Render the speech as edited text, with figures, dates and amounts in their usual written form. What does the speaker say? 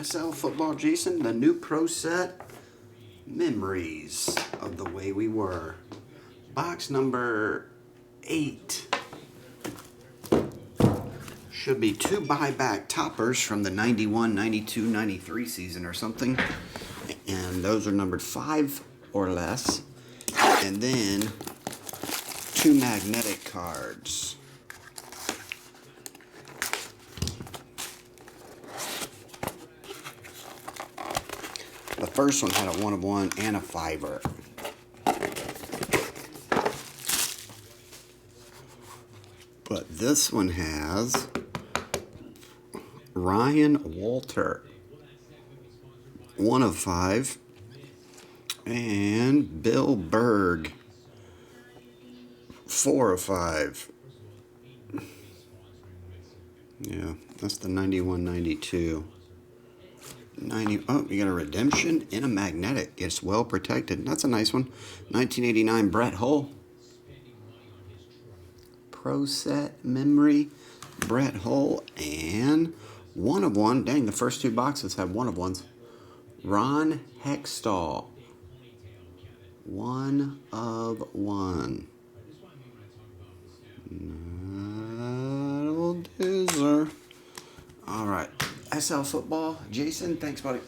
SL Football, Jason, the new Proset Memories of the Way We Were. Box number 8. Should be 2 buyback toppers from the 91, 92, 93 season or something. And those are numbered 5 or less. And then 2 magnetic cards. The first one had a 1 of 1 and a 5er. But this one has Ryan Walter, 1 of 5, and Bill Berg, 4 of 5. Yeah, that's the 91, 92. 90. Oh, you got a redemption and a magnetic. It's well protected. That's a nice one. 1989 Brett Hull. Proset memory. Brett Hull and 1 of 1. Dang, the first 2 boxes have 1 of 1s. Ron Hextall. 1 of 1. That'll do, sir. All right. SL Football. Jason, thanks, buddy.